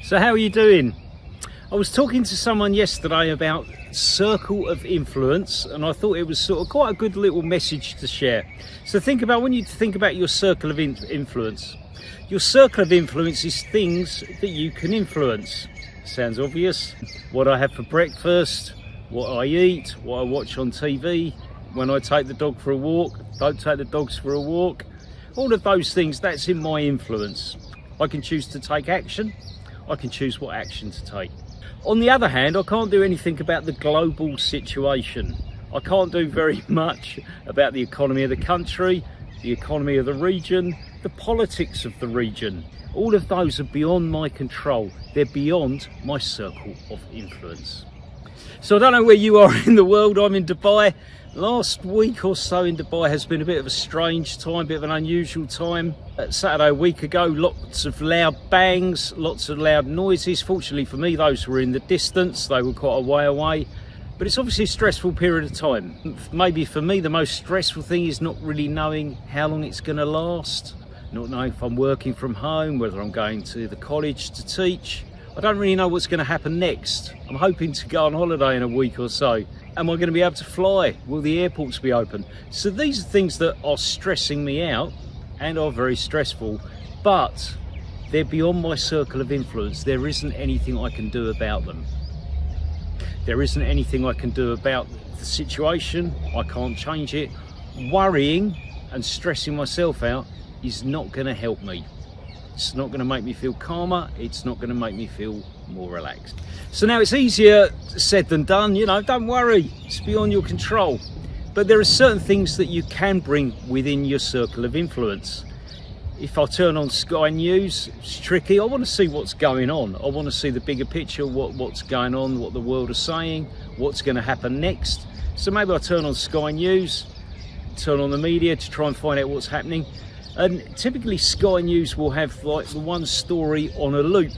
So how are you doing? I was talking to someone yesterday about circle of influence, and I thought it was sort of quite a good little message to share. So when you think about your circle of influence, your circle of influence is things that you can influence. Sounds obvious. What I have for breakfast, what I eat, what I watch on TV, when I take the dog for a walk, don't take the dogs for a walk, all of those things, that's in my influence. I can choose to take action, I can choose what action to take. On the other hand, I can't do anything about the global situation. I can't do very much about the economy of the country, the economy of the region, the politics of the region. All of those are beyond my control. They're beyond my circle of influence. So I don't know where you are in the world. I'm in Dubai. Last week or so in Dubai has been a bit of a strange time, a bit of an unusual time. Saturday a week ago, lots of loud bangs, lots of loud noises. Fortunately for me, those were in the distance. They were quite a way away. But it's obviously a stressful period of time. Maybe for me, the most stressful thing is not really knowing how long it's going to last. Not knowing if I'm working from home, whether I'm going to the college to teach. I don't really know what's going to happen next. I'm hoping to go on holiday in a week or so. Am I going to be able to fly? Will the airports be open? So these are things that are stressing me out and are very stressful, but they're beyond my circle of influence. There isn't anything I can do about them. There isn't anything I can do about the situation. I can't change it. Worrying and stressing myself out is not going to help me. It's not going to make me feel calmer. It's not going to make me feel more relaxed. So now it's easier said than done. You know, don't worry. It's beyond your control. But there are certain things that you can bring within your circle of influence. If I turn on Sky News, it's tricky. I want to see what's going on. I want to see the bigger picture, what's going on, what the world is saying, what's going to happen next. So maybe I turn on Sky News, turn on the media to try and find out what's happening. And typically Sky News will have like the one story on a loop.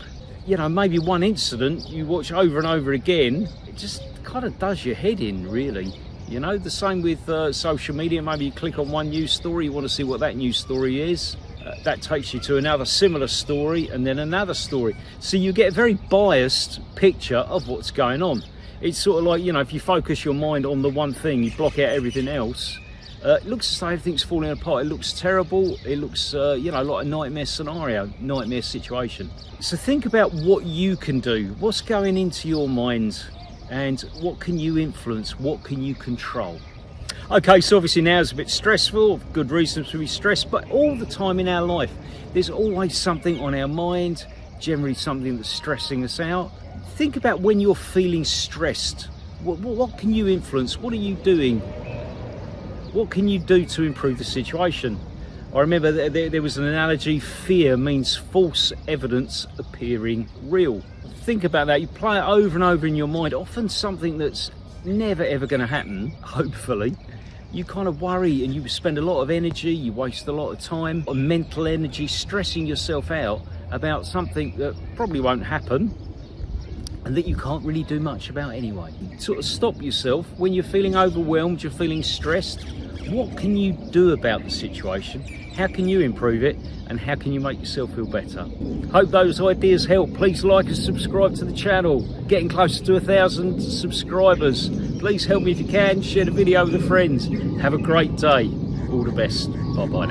You know, maybe one incident you watch over and over again. It just kind of does your head in, really. You know, the same with social media. Maybe you click on one news story, you want to see what that news story is. That takes you to another similar story and then another story. So you get a very biased picture of what's going on. It's sort of like, you know, if you focus your mind on the one thing, you block out everything else. It looks as though everything's falling apart. It looks terrible. It looks, you know, like a nightmare scenario, nightmare situation. So think about what you can do. What's going into your mind and what can you influence? What can you control? Okay, so obviously now it's a bit stressful, good reasons to be stressed, but all the time in our life, there's always something on our mind, generally something that's stressing us out. Think about when you're feeling stressed. What can you influence? What are you doing? What can you do to improve the situation? I remember there was an analogy, fear means false evidence appearing real. Think about that, you play it over and over in your mind, often something that's never ever going to happen, hopefully. You kind of worry and you spend a lot of energy, you waste a lot of time, mental energy, stressing yourself out about something that probably won't happen and that you can't really do much about anyway. Sort of stop yourself when you're feeling overwhelmed, you're feeling stressed. What can you do about the situation? How can you improve it? And how can you make yourself feel better? Hope those ideas help. Please like and subscribe to the channel. Getting closer to 1,000 subscribers. Please help me if you can. Share the video with a friend. Have a great day. All the best. Bye bye now.